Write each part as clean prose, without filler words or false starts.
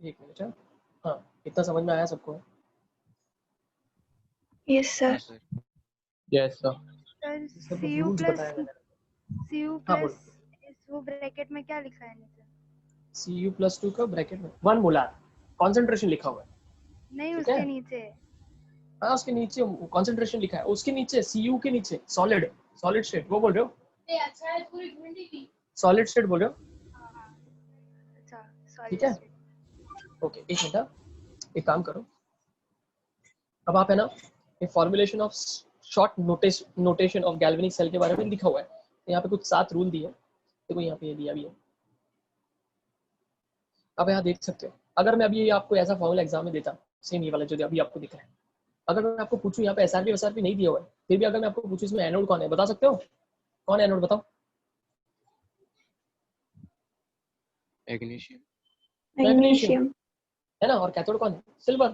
एक मिनट। हाँ, इतना समझ में आया सबको? Yes sir. Yes sir. सब Cu रूल्स प्लस बताया मैंने। Cu हाँ प्लस बोलो। वो ब्रैकेट में क्या लिखा है नीचे? Cu+2 का ब्रैकेट में 1 मोलार कॉन्सेंट्रेशन लिखा हुआ है। नहीं, ठीक है, उसके नीचे। हाँ उसके नीचे कॉन्सेंट्रेशन लिखा है, उसके नीचे Cu के नीचे सॉलिड, सॉलिड स्टेट वो बोल रहे हो? सॉलिड स्टेट बोल रहे हो? हाँ, अच्छा ठीक सॉलिड है, स्टेट। ओके एक मिनट। एक काम करो, अब आप है ना ये formulation of short notation of galvanic cell के बारे में लिखा हुआ है। यहाँ पे कुछ 7 रूल दिए, देखो यहाँ पे ये दिया भी है, अब यहाँ देख सकते हो। अगर मैं अभी आपको ऐसा फॉर्मूला एग्जाम में देता, सेम ये वाला जो अभी आपको दिख रहा है, अगर मैं आपको पूछूं यहाँ पे एसआरपी नहीं दिया हुआ है, फिर भी अगर मैं आपको पूछूं इसमें एनोड कौन है, बता सकते हो? कौन है एनोड, बताओ? मैग्नीशियम। मैग्नीशियम है ना, और कैथोड कौन है? सिल्वर।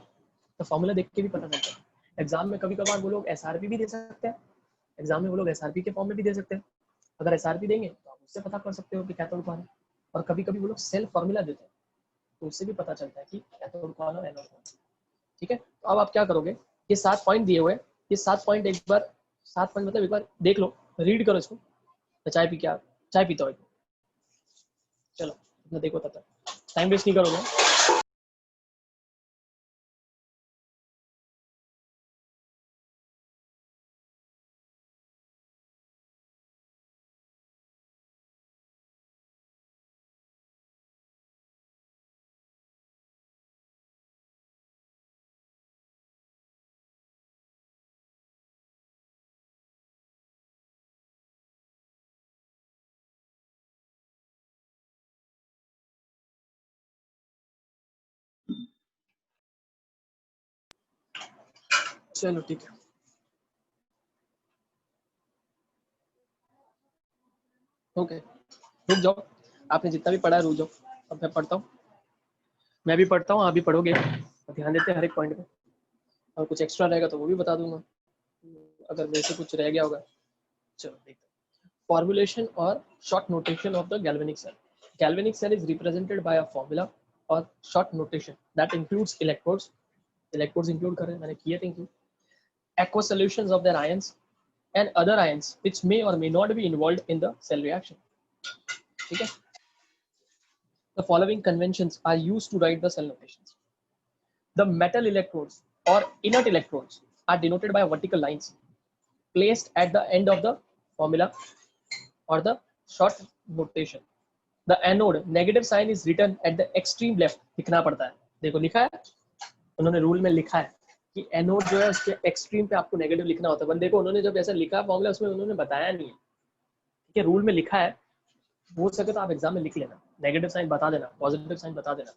तो फॉर्मूला देख के भी पता चलता है। एग्जाम में कभी कभार वो लोग एसआरपी भी दे सकते हैं, एग्जाम में वो लोग एसआरपी के फॉर्म में भी दे सकते हैं। अगर एसआरपी देंगे तो आप उससे पता कर सकते हो कि कैथोड कौन है। और कभी कभी वो लोग सेल्फ फॉर्मूला देते हैं, तो उससे भी पता चलता है कि कैथोड कौन और एनोड कौन। ठीक है, तो अब आप क्या करोगे, ये 7 पॉइंट दिए हुए हैं, ये 7 पॉइंट एक बार, 7 पॉइंट मतलब एक बार देख लो, रीड करो इसको। तो चाय पी के चाय पीता हो, चलो अपना देखो, तब तक टाइम वेस्ट नहीं करोगे। चलो ठीक है, ओके रुक जाओ, आपने जितना भी पढ़ा है रुक जाओ, अब मैं पढ़ता हूँ, मैं भी पढ़ता हूँ, आप भी पढ़ोगे, और ध्यान देते हैं हर एक पॉइंट पे, और कुछ एक्स्ट्रा रहेगा तो वो भी बता दूंगा, अगर मेरे से कुछ रह गया होगा। चलो देखते हैं, फॉर्मुलेशन और short notation of the galvanic cell. Galvanic cell is represented by a formula or short notation that includes electrodes. Electrodes include कर रहे हैं, मैंने किए थे include. Aqueous solutions of their ions and other ions which may or may not be involved in the cell reaction. ठीक है? The following conventions are used to write the cell notations. The metal electrodes or inert electrodes are denoted by vertical lines placed at the end of the formula or the short notation. The anode negative sign is written at the extreme left. लिखना पड़ता है, देखो लिखा है, उन्होंने rule में लिखा है कि एनोड जो है उसके एक्सट्रीम पे आपको नेगेटिव लिखना होता है, पर देखो उन्होंने जब ऐसा लिखा फॉर्मूला उसमें उन्होंने बताया नहीं है। ठीक है, रूल में लिखा है, हो सके तो आप एग्जाम में लिख लेना, नेगेटिव साइन बता देना, पॉजिटिव साइन बता देना।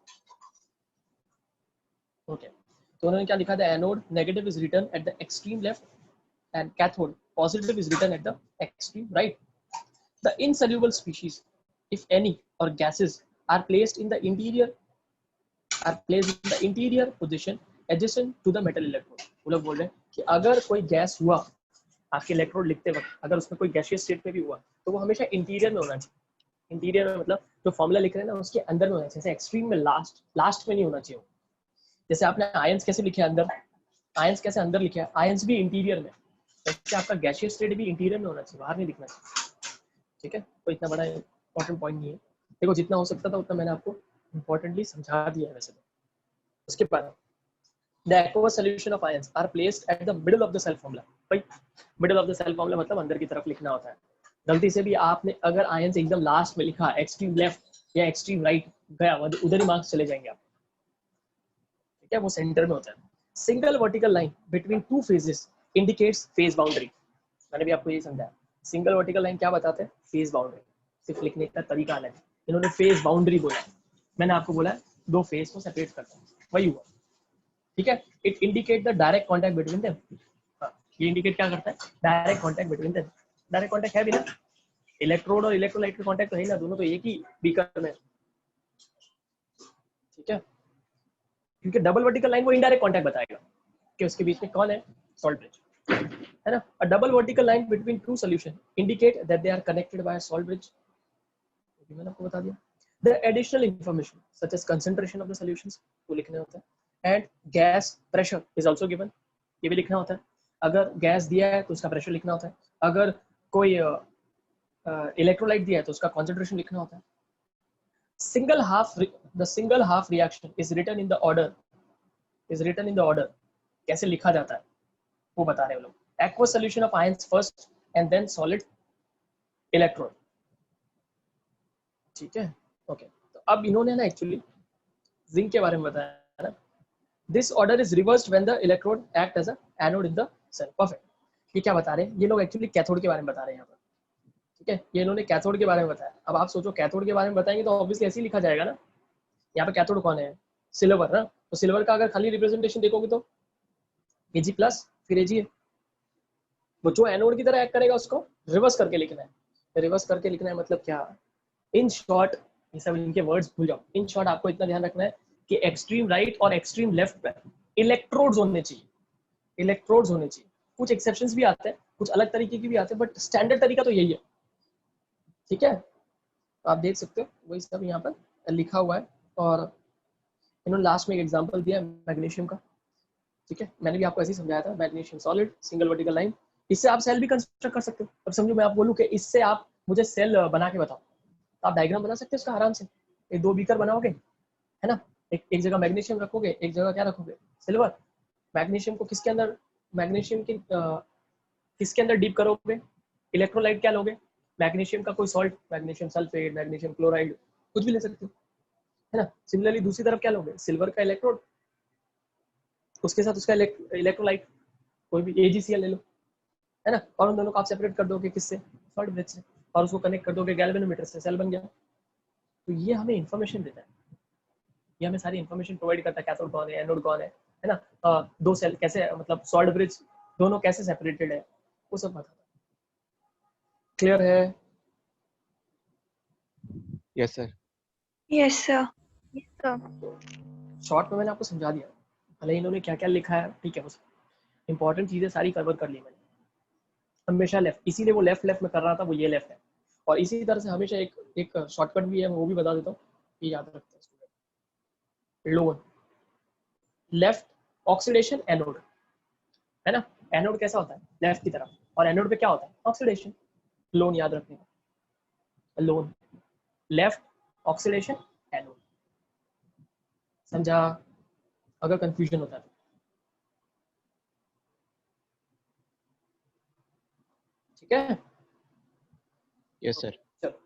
ओके, तो उन्होंने क्या लिखा था, anode negative is written at the extreme left and cathode positive is written at the extreme right. The insoluble species, if any, or gases are placed in the interior position adjacent to the metal electrode. वो लोग बोल रहे हैं कि अगर कोई gas हुआ आपके इलेक्ट्रोड लिखते वक्त, अगर उसमें कोई गैसियस स्टेट में भी हुआ तो वो हमेशा इंटीरियर में होना चाहिए। इंटीरियर में मतलब जो फॉर्मूला लिख रहे हैं ना उसके अंदर में होना चाहिए, जैसे एक्सट्रीम में लास्ट में नहीं होना चाहिए। जैसे आपने आयंस कैसे लिखे अंदर, आयंस कैसे अंदर लिखे हैं, आयंस भी इंटीरियर में, तो आपका गैसियस स्टेट भी इंटीरियर में होना चाहिए, बाहर नहीं दिखना चाहिए। ठीक है, तो इतना बड़ा इंपॉर्टेंट पॉइंट नहीं है, देखो जितना हो सकता था उतना मैंने आपको इंपॉर्टेंटली समझा दिया है वैसे तो। उसके बाद the aqueous solution of ions are placed at the middle of the cell formula. भाई middle of the cell formula मतलब अंदर की तरफ लिखना होता है। गलती से भी आपने अगर आयंस एकदम लास्ट में लिखा, एक्सट्रीम लेफ्ट या एक्सट्रीम राइट गया, उधर ही मार्क्स चले जाएंगे आप। ठीक है, वो सेंटर में होता है। Single vertical line between two phases indicates phase boundary. मैंने भी आपको यही समझाया, सिंगल वर्टिकल लाइन क्या बताते हैं, फेज बाउंड्री। सिर्फ लिखने का तरीका अलग है, इन्होंने फेज बाउंड्री बोला, मैंने आपको बोला दो फेज को सेपरेट करता है, वही हुआ। ठीक है, it indicate the direct contact between them. ये इंडिकेट क्या करता है, direct contact between them. Direct contact है भी ना, इलेक्ट्रोड और इलेक्ट्रोलाइट का कॉन्टैक्ट तो है ना, दोनों तो एक ही बीकर में। ठीक है, क्योंकि डबल वर्टिकल लाइन वो इनडायरेक्ट कॉन्टैक्ट बताएगा कि उसके बीच में कौन है, सॉल्ट ब्रिज है ना। A double vertical line between two solution indicate that they are connected by a salt bridge, मैंने आपको बता दिया। The additional information such as concentration of the solutions वो लिखने होता है, and gas pressure is also given, ये भी लिखना होता है। अगर गैस दिया है तो उसका प्रेशर लिखना होता है, अगर कोई इलेक्ट्रोलाइट दिया है तो उसका कॉन्सेंट्रेशन लिखना होता है। the single half reaction is written in the order, कैसे लिखा जाता है वो बता रहे हैं लोग। aqueous solution of ions first and then solid electrode, ठीक है ओके। तो अब इन्होंने ना एक्चुअली जिंक के बारे में बताया ना, this order is reversed when the electrode act as a anode in the cell. Perfect. ये क्या बता रहे हैं ये लोग, एक्चुअली कैथोड के बारे में बता रहे हैं यहाँ पर, ठीक है। ये इन्होंने कैथोड के बारे में बताया। अब आप सोचो कैथोड के बारे में बताएंगे तो ऑब्वियसली ऐसे ही लिखा जाएगा ना, यहाँ पे कैथोड कौन है, सिल्वर ना, तो सिल्वर का अगर खाली रिप्रेजेंटेशन देखोगे तो Ag प्लस फिर Ag है, वो जो एनोड की तरह एक्ट करेगा उसको रिवर्स करके लिखना है। रिवर्स करके लिखना है मतलब क्या, इन शॉर्ट, ये सब इनके वर्ड्स भूल जाओ। इन शॉर्ट आपको इतना ध्यान रखना है कि एक्सट्रीम राइट और एक्सट्रीम लेफ्ट पर इलेक्ट्रोड्स होने चाहिए, इलेक्ट्रोड्स होने चाहिए। कुछ एक्सेप्शंस भी आते हैं, कुछ अलग तरीके की भी आते हैं, बट स्टैंडर्ड तरीका तो यही है, ठीक है। तो आप देख सकते हो वही सब यहाँ पर लिखा हुआ है। और इन्होंने लास्ट में एक एग्जांपल दिया है मैग्नीशियम का, ठीक है। मैंने भी आपको ऐसे ही समझाया था, magnesium solid single vertical line, इससे आप सेल भी कंस्ट्रक्ट कर सकते हो। अब समझो मैं आप बोलूँ कि इससे आप मुझे सेल बना के बताओ, तो आप डायग्राम बना सकते हो उसका आराम से। एक दो बीकर बनाओगे, है ना, एक जगह मैग्नीशियम रखोगे, एक जगह क्या रखोगे, सिल्वर। मैग्नीशियम को किसके अंदर, मैग्नीशियम की किसके अंदर डीप करोगे, इलेक्ट्रोलाइट क्या लोगे, मैग्नीशियम का कोई salt, magnesium sulphate, magnesium chloride, कुछ भी ले सकते हो, है ना। सिमिलरली दूसरी तरफ क्या लोगे, सिल्वर का इलेक्ट्रोड, उसके साथ उसका इलेक्ट्रोलाइट, कोई भी AgCl ले लो, है ना, और उन दोनों को आप सेपरेट कर दोगे किससे, सॉल्ट ब्रिज से, और उसको कनेक्ट कर दोगे गैल्वेनोमीटर से, सेल बन गया। तो ये हमें इन्फॉर्मेशन देता है, ये हमें सारी इन्फॉर्मेशन प्रोवाइड करता है, कैथोड कौन है, एनोड कौन है ना, दो सेल कैसे, मतलब सॉल्ट ब्रिज दोनों कैसे सेपरेटेड है, वो सब बताता है। क्लियर है? Yes sir. Yes sir. Short में मैंने आपको समझा दिया, भले इन्होंने क्या क्या लिखा है, ठीक है, वो इंपॉर्टेंट चीजें सारी कवर कर ली मैंने। हमेशा लेफ्ट, इसीलिए वो लेफ्ट में कर रहा था, वो ये लेफ्ट है। और इसी तरह से हमेशा एक शॉर्टकट भी है, वो भी बता देता हूँ, ये याद रखते हैं student. Loan, left oxidation, anode, है ना। एनोड कैसा होता है, लेफ्ट की तरफ, और एनोड पे क्या होता है, ऑक्सीडेशन। लोन याद रखने का, लोन लेफ्ट ऑक्सीडेशन एनोड, समझा। अगर कंफ्यूजन होता है तो, ठीक है। Yes sir. चलो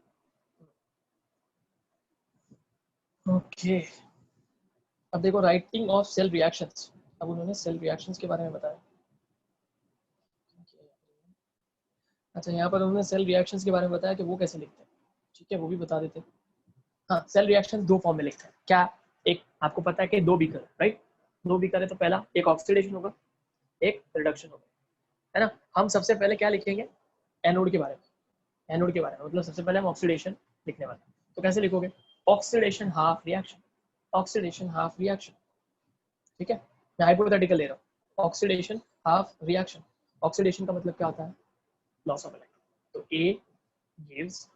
ओके। अब देखो राइटिंग ऑफ सेल रिएक्शंस, अब उन्होंने सेल रिएक्शंस के बारे में बताया। अच्छा, यहाँ पर उन्होंने सेल रिएक्शंस के बारे में बताया कि वो कैसे लिखते हैं, ठीक है, वो भी बता देते हैं। हाँ, सेल रिएक्शन दो फॉर्म में लिखते हैं। क्या, एक आपको पता है कि दो बीकर, राइट, दो बीकर है, तो पहला एक ऑक्सीडेशन होगा, एक रिडक्शन होगा, है ना। हम सबसे पहले क्या लिखेंगे, एनोड के बारे में, एनोड के बारे में, मतलब सबसे पहले हम ऑक्सीडेशन लिखने वाले हैं। तो कैसे लिखोगे, oxidation half reaction, oxidation half reaction, ठीक है। मैं हाइपोथेटिकल ले रहा हूँ, ऑक्सीडेशन हाफ रिएक्शन। ऑक्सीडेशन का मतलब क्या होता है, लॉस ऑफ इलेक्ट्रॉन। तो A gives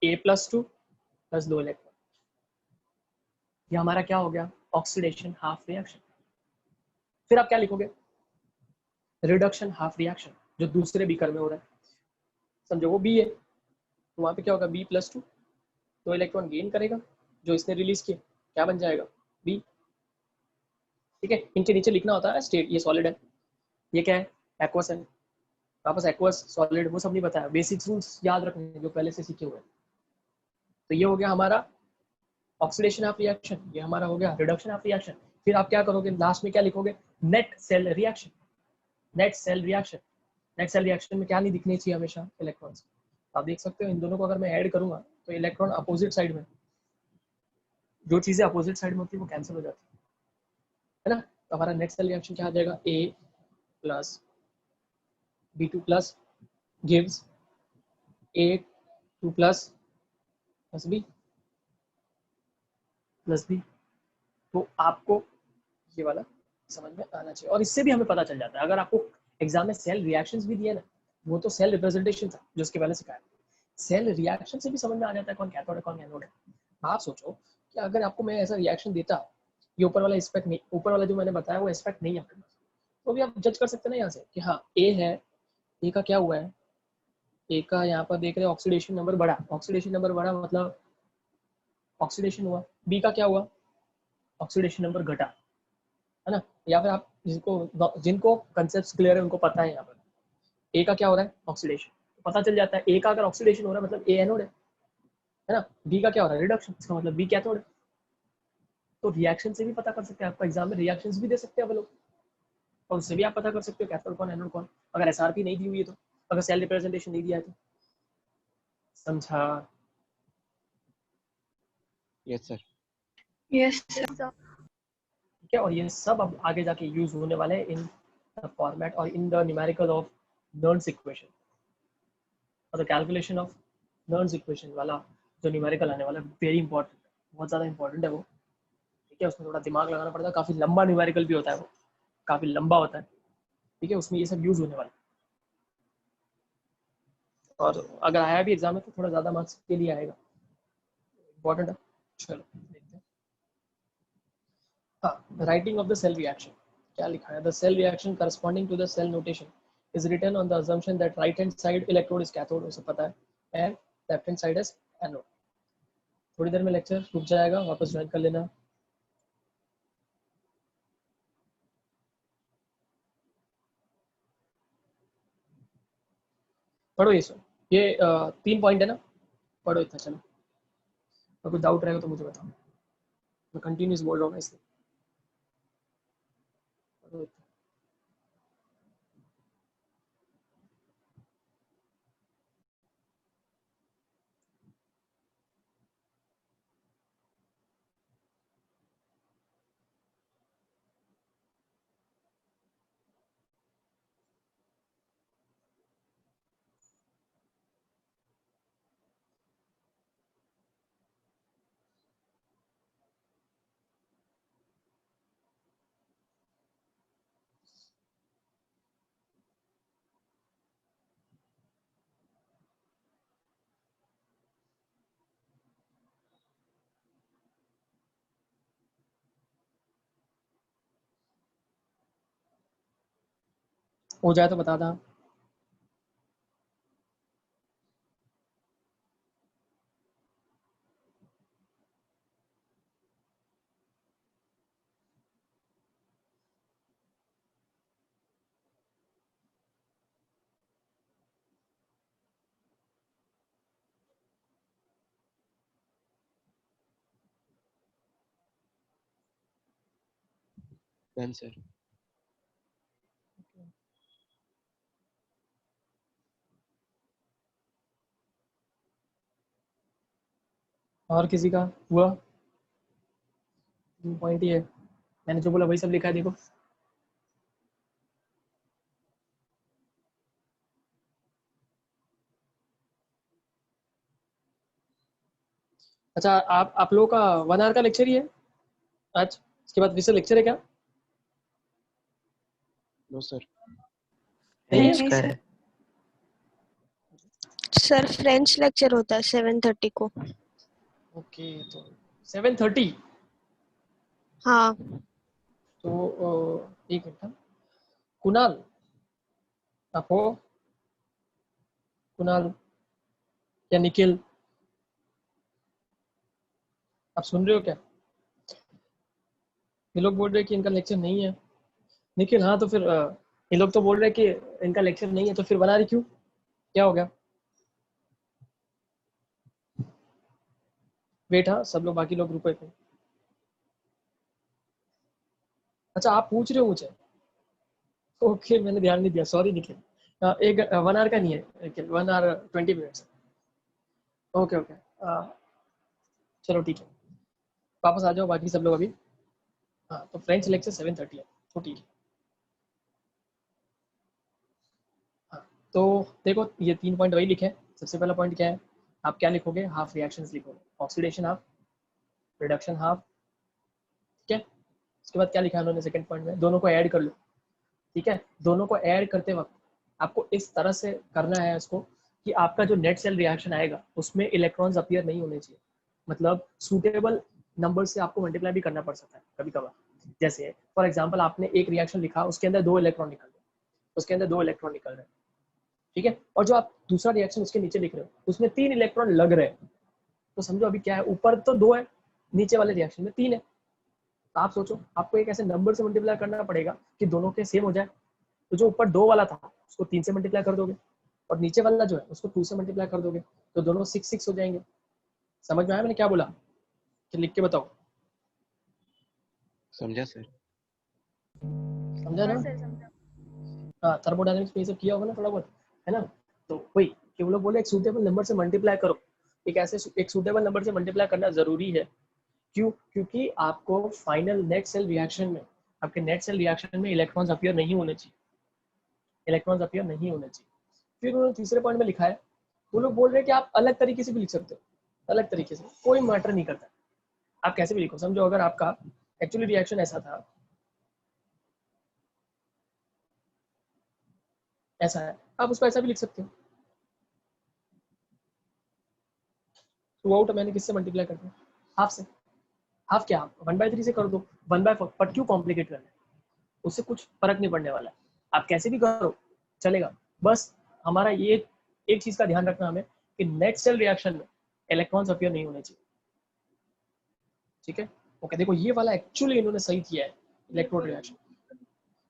A+2 plus 2 electron, ये हमारा क्या हो गया, ऑक्सीडेशन हाफ रिएक्शन। फिर आप क्या लिखोगे, रिडक्शन हाफ रिएक्शन, जो दूसरे बीकर में हो रहा है, समझो वो B है, तो वहां पे क्या होगा, B+2, 2 इलेक्ट्रॉन गेन करेगा, जो इसने रिलीज किए, क्या बन जाएगा, B, ठीक है। इनके नीचे लिखना होता है स्टेट, ये सॉलिड है, ये क्या है, एक्वस है। वापस एक्वस सॉलिड वो सब नहीं बताया, बेसिक रूल्स याद रखने जो पहले से सीखे हुए हैं। तो ये हो गया हमारा ऑक्सीडेशन ऑफ रिएक्शन, ये हमारा हो गया रिडक्शन ऑफ रिएक्शन। फिर आप क्या करोगे, लास्ट में क्या लिखोगे, net cell reaction, net cell reaction. Net cell reaction में क्या नहीं दिखनी चाहिए, हमेशा इलेक्ट्रॉन्स। आप देख सकते हो इन दोनों को अगर मैं ऐड करूंगा तो इलेक्ट्रॉन अपोजिट साइड में, जो चीजें अपोजिट साइड में होती है वो कैंसिल हो जाती है ना। तो हमारा नेट सेल रिएक्शन क्या आ जाएगा, A plus B2 plus gives A2 plus B plus B। तो आपको ये वाला समझ में आना चाहिए, और इससे भी हमें पता चल जाता है, अगर आपको एग्जाम में सेल रिएक्शंस भी दिए ना, वो तो सेल रिप्रेजेंटेशन था जो उसके पहले सिखाया, सेल रिएक्शन से भी समझ में आ जाता है कौन कैथोड है कौन एनोड है। आप सोचो कि अगर आपको मैं ऐसा रिएक्शन देता, ये ऊपर वाला एस्पेक्ट नहीं, ऊपर वाला जो मैंने बताया वो एस्पेक्ट नहीं है आपके पास, तो भी आप जज कर सकते हैं ना यहाँ से कि हाँ ए है, ए का क्या हुआ है, ए का यहाँ पर देख रहे हैं ऑक्सीडेशन नंबर बढ़ा, ऑक्सीडेशन नंबर बढ़ा मतलब ऑक्सीडेशन हुआ। बी का क्या हुआ, ऑक्सीडेशन नंबर घटा, है ना। या फिर आप जिनको जिनको कंसेप्ट क्लियर है उनको पता है यहाँ पर ए का क्या हो रहा है, ऑक्सीडेशन, तो पता चल जाता है ए का अगर ऑक्सीडेशन हो रहा है मतलब ए एनोड है ना। बी का क्या हो रहा है, रिडक्शन, इसका मतलब बी कैथोड है। तो रिएक्शन से भी पता कर सकते हैं, आपका एग्जाम में रिएक्शंस भी दे सकते हैं वो लोग, और उससे भी आप पता कर सकते हो कैथोड कौन एनोड कौन, अगर एसआरपी नहीं दी हुई है तो, अगर सेल रिप्रेजेंटेशन नहीं दिया है तो। समझा? Yes, sir. Yes sir. Yes, sir. ठीक है, और ये सब अब आगे जाके यूज होने वाले हैं इन द फॉर्मेट और in the numerical of Nernst equation, और the calculation of Nernst equation वाला जो न्यूमेरिकल आने वाला है, वेरी इंपॉर्टेंट, बहुत ज़्यादा इंपॉर्टेंट है वो। ठीक है, उसमें थोड़ा दिमाग लगाना पड़ता है, काफ़ी लंबा न्यूमेरिकल भी होता है वो, काफ़ी लंबा होता है। ठीक है, उसमें ये सब यूज होने वाला है, और अगर आया भी एग्जाम में तो थोड़ा ज़्यादा मार्क्स के लिए आएगा, इंपॉर्टेंट है। चलो देखते हैं। हाँ, writing of the cell reaction क्या लिखा है, the cell reaction corresponding to the cell notation is written on the assumption that right hand side electrode is cathode, उसे पता है, and left hand side is anode। थोड़ी देर में lecture रुक जाएगा, वापस ज्वाइन कर लेना। पढ़ो ये सब, ये 3 पॉइंट है ना, पढ़ो इतना। चलो, अगर कुछ डाउट रहेगा तो मुझे बताओ, मैं कंटिन्यूस बोल रहा हूँ इसलिए। पढ़ो इतना। हो जाए तो बता दा। Done, sir. और किसी का हुआ? पॉइंट ही है, मैंने जो बोला वही सब लिखा है, देखो। अच्छा, आप लोगों का 1 आवर का लेक्चर ही है आज, इसके बाद फिर से लेक्चर है क्या? No, sir. नहीं है? नहीं सर। सर फ्रेंच लेक्चर होता है 7:30 को। ओके, तो 7:30। हाँ तो एक मिनट हाँ। कुणाल, आप हो? कुणाल या निखिल, आप सुन रहे हो क्या? ये लोग बोल रहे हैं कि इनका लेक्चर नहीं है। निखिल, हाँ तो फिर ये लोग तो बोल रहे हैं कि इनका लेक्चर नहीं है, तो फिर बना रही क्यों, क्या हो गया? वेट, हाँ सब लोग, बाकी लोग रुको एक मिनट। अच्छा, आप पूछ रहे हो मुझे? ओके, मैंने ध्यान नहीं दिया, सॉरी निखिल। एक 1 आवर का नहीं है Nikhil, 1 hour 20 minutes. Okay okay, चलो ठीक है, वापस आ जाओ बाकी सब लोग अभी। हाँ, तो फ्रेंच लेक्चर 7:30 है, तो ठीक है। हाँ, तो देखो ये 3 पॉइंट वही लिखे हैं। सबसे पहला पॉइंट क्या है, आप क्या लिखोगे, हाफ रिएक्शंस लिखोगे, ऑक्सीडेशन हाफ, रिडक्शन हाफ। ठीक है, उसके बाद क्या लिखा है उन्होंने सेकंड पॉइंट में, दोनों को ऐड कर लो। ठीक है, दोनों को ऐड करते वक्त आपको इस तरह से करना है इसको कि आपका जो नेट सेल रिएक्शन आएगा उसमें इलेक्ट्रॉन्स अपीयर नहीं होने चाहिए, मतलब सूटेबल नंबर से आपको मल्टीप्लाई भी करना पड़ सकता है कभी कभार। जैसे फॉर एग्जांपल आपने एक रिएक्शन लिखा, उसके अंदर 2 इलेक्ट्रॉन निकल रहे, उसके अंदर 2 इलेक्ट्रॉन निकल रहे, ठीक है, और जो आप दूसरा रिएक्शन उसके नीचे लिख रहे हो उसमें 3 इलेक्ट्रॉन लग रहे हैं, तो समझो अभी क्या है, ऊपर तो 2 है, नीचे वाले रिएक्शन में 3 है। तो आप सोचो आपको एक ऐसे नंबर से मल्टीप्लाई करना पड़ेगा कि दोनों के सेम हो जाए। तो जो ऊपर 2 वाला था उसको 3 से मल्टीप्लाई कर दोगे, और नीचे वाला जो है उसको 2 से मल्टीप्लाई कर दोगे, तो दोनों 6 हो जाएंगे। समझ में आया मैंने क्या बोला, कि लिख के बताओ? समझा सर। समझा ना? हाँ सर समझा। हाँ, थर्मोडायनेमिक्स में ये सब किया होगा ना थोड़ा बहुत, है ना? तो वही कि वो लोग बोले एक सूटेबल नंबर से मल्टीप्लाई करो। एक सूटेबल नंबर से मल्टीप्लाई करना जरूरी है। क्यों? क्योंकि आपको फाइनल नेट सेल रिएक्शन में, आपके नेट सेल रिएक्शन में इलेक्ट्रॉन्स अपीयर नहीं होने चाहिए, इलेक्ट्रॉन्स अपीयर नहीं होने चाहिए। फिर उन्होंने तीसरे पॉइंट में लिखा है, वो लोग बोल रहे हैं कि आप अलग तरीके से भी लिख सकते हो, अलग तरीके से कोई मैटर नहीं करता, आप कैसे भी लिखो। समझो अगर आपका एक्चुअली रिएक्शन ऐसा था, ऐसा है, आप उसको ऐसा भी लिख सकते हो। थ्रू आउट मैंने किससे मल्टीप्लाई कर दिया? हाफ से। हाफ क्या, 1/3 से कर दो, 1/4, पर क्यों कॉम्प्लिकेट करना है? उससे कुछ फर्क नहीं पड़ने वाला है, आप कैसे भी करो चलेगा। बस हमारा ये एक चीज का ध्यान रखना हमें कि नेट सेल रिएक्शन में इलेक्ट्रॉन्स अपीयर नहीं होने चाहिए, ठीक है? ओके, देखो ये वाला एक्चुअली इन्होंने सही किया है, इलेक्ट्रोड रिएक्शन।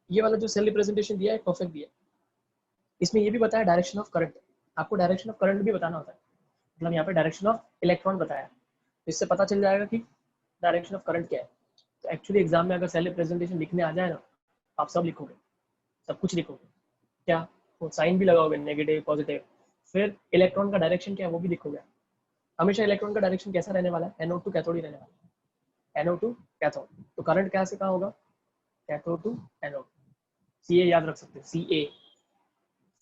ये वाला जो सेल रिप्रेजेंटेशन दिया है परफेक्ट दिया है। इसमें ये भी बताया डायरेक्शन ऑफ करंट, आपको डायरेक्शन ऑफ करंट भी बताना होता है, मतलब यहाँ पे डायरेक्शन ऑफ इलेक्ट्रॉन बताया, तो इससे पता चल जाएगा कि डायरेक्शन ऑफ करंट क्या है। तो एक्चुअली एग्जाम में अगर सेल रिप्रेजेंटेशन लिखने आ जाए ना, आप सब लिखोगे, सब कुछ लिखोगे, क्या वो साइन भी लगाओगे, नेगेटिव पॉजिटिव, फिर इलेक्ट्रॉन का डायरेक्शन क्या है वो भी लिखोगे। हमेशा इलेक्ट्रॉन का डायरेक्शन कैसा रहने वाला है? एनोड टू कैथोड ही रहने वाला है, एनोड टू कैथोड। तो करंट क्या से कहाँ होगा? Cathode to anode. C A याद रख सकते हो, सी ए,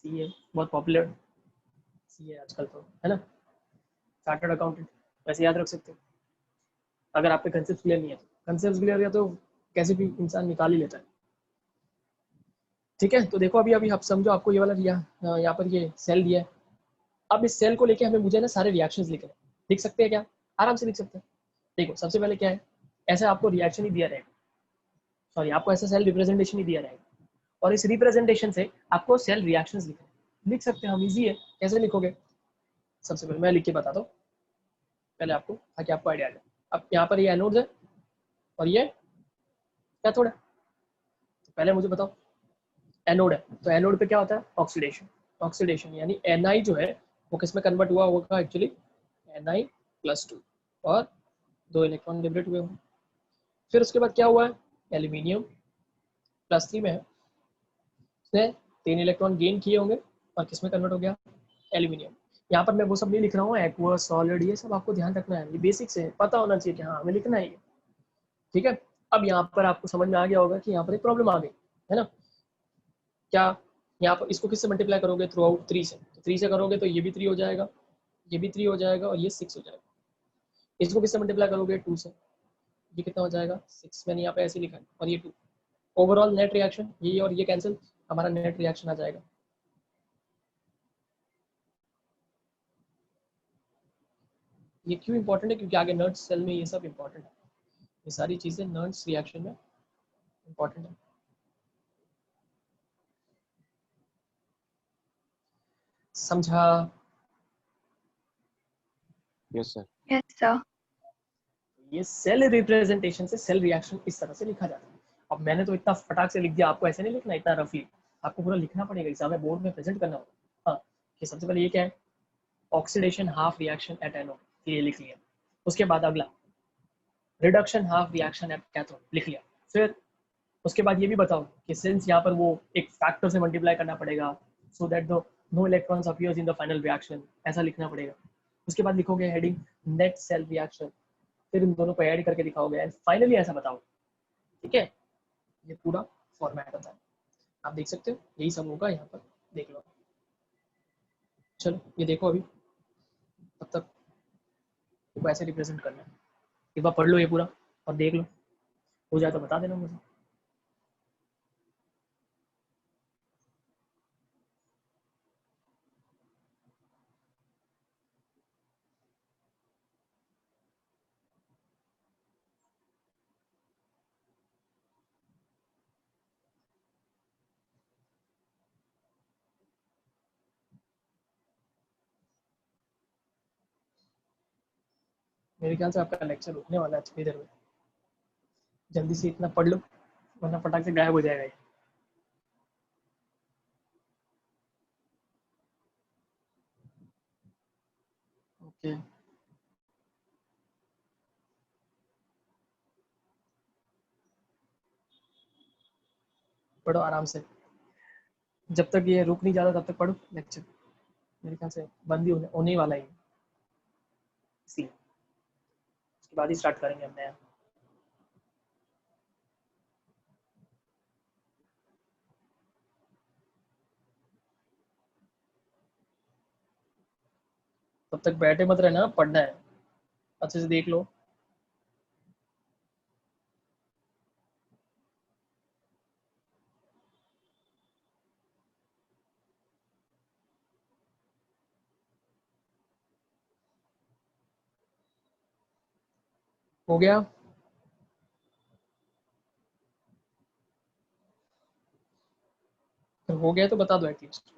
सी ए बहुत पॉपुलर सी ए आजकल तो, है ना, चार्टर्ड अकाउंटेंट, वैसे याद रख सकते हो अगर आपके कंसेप्ट क्लियर नहीं है। कंसेप्ट क्लियर है तो कैसे भी इंसान निकाल ही लेता है, ठीक है? तो देखो अभी अभी आप समझो, आपको ये वाला दिया, यहाँ पर ये सेल दिया है। अब इस सेल को लेके हमें मुझे ना सारे रिएक्शंस लिखने, लिख सकते हैं क्या? आराम से लिख सकते हैं। देखो सबसे पहले क्या है, ऐसा आपको रिएक्शन ही दिया रहेगा, सॉरी आपको ऐसा सेल रिप्रेजेंटेशन ही दिया रहेगा, और इस रिप्रेजेंटेशन से आपको सेल रिएक्शंस लिखने, लिख सकते हैं हम, इजी है। कैसे लिखोगे? सबसे पहले मैं लिख के बताता हूँ पहले आपको, ताकि आपको आइडिया आ जाए। अब यहाँ पर ये एनोड्स है और ये कैथोड है, तो पहले मुझे बताओ, एनोड है तो एनोड पे क्या होता है? ऑक्सीडेशन। ऑक्सीडेशन यानी एनआई जो है वो किस में कन्वर्ट हुआ होगा? एक्चुअली Na+2, और 2 इलेक्ट्रॉन लिबरेट हुए होंगे। फिर उसके बाद क्या हुआ है? एल्यूमिनियम +3 में है, उसने 3 इलेक्ट्रॉन गेन किए होंगे और किस में कन्वर्ट हो गया? एल्यूमिनियम। यहाँ पर मैं वो सब नहीं लिख रहा हूँ, एक्वस सॉलिड ये सब आपको ध्यान रखना है, ये बेसिक्स है, पता होना चाहिए कि हाँ हमें लिखना है ये, ठीक है? अब यहाँ पर आपको समझ में आ गया होगा कि यहाँ पर एक प्रॉब्लम आ गई है ना, क्या? यहाँ पर इसको किससे मल्टीप्लाई करोगे? थ्रू आउट 3 से, तो 3 से करोगे तो ये भी 3 हो जाएगा, ये भी 3 हो जाएगा, और ये 6 हो जाएगा। इसको किससे मल्टीप्लाई करोगे? 2 से, ये कितना हो जाएगा? 6। मैंने यहाँ पे ऐसे लिखा है, और ये 2। ओवरऑल नेट रिएक्शन ये और ये कैंसिल, हमारा नेट रिएक्शन आ जाएगा। ये क्यों इंपॉर्टेंट है? क्योंकि आगे नर्ड्स सेल में ये सब इंपॉर्टेंट है, ये सारी चीजें नर्ड्स रिएक्शन में इंपॉर्टेंट है। समझा? Yes sir. Yes sir. ये सेल रिप्रेजेंटेशन से सेल रिएक्शन इस तरह से लिखा जाता है। अब मैंने तो इतना फटाक से लिख दिया, आपको ऐसे नहीं लिखना इतना रफली, आपको पूरा लिखना पड़ेगा, एग्जाम में बोर्ड में प्रेजेंट करना होगा। हाँ, कि सबसे पहले ये क्या है? Oxidation half reaction at anode, ये लिख लिया। उसके बाद अगला reduction half reaction at cathode, लिख लिया। फिर उसके बाद ये भी बताओ कि सिंस यहाँ पर वो एक फैक्टर से मल्टीप्लाई करना पड़ेगा, so that the no electrons appears in the final reaction, ऐसा लिखना पड़ेगा। उसके बाद लिखोगे हेडिंग नेट सेल रिएक्शन, फिर इन दोनों को ऐड करके दिखाओगे, एंड फाइनली ऐसा बताओ, ठीक है? ये पूरा फॉर्मेट होता है, आप देख सकते हो यही सब होगा यहाँ पर, देख लो। चलो ये देखो अभी, तब तक इसको ऐसे रिप्रेजेंट करना है, एक बार पढ़ लो ये पूरा और देख लो, हो जाए तो बता देना मुझे। मेरे ख्याल से आपका लेक्चर रुकने वाला है थोड़ी देर में, जल्दी से इतना पढ़ लो वरना फटाक से गायब हो जाएगा ये। ओके पढ़ो आराम से, जब तक ये रुक नहीं जाता तब तक पढ़ो लेक्चर। मेरे ख्याल से बंद ही होने ही वाला है ये, इसलिए उसके बाद ही स्टार्ट करेंगे हम नया। तब तक बैठे मत रहना, पढ़ना है, अच्छे से देख लो। हो गया? हो गया तो बता दो एटलीस्ट।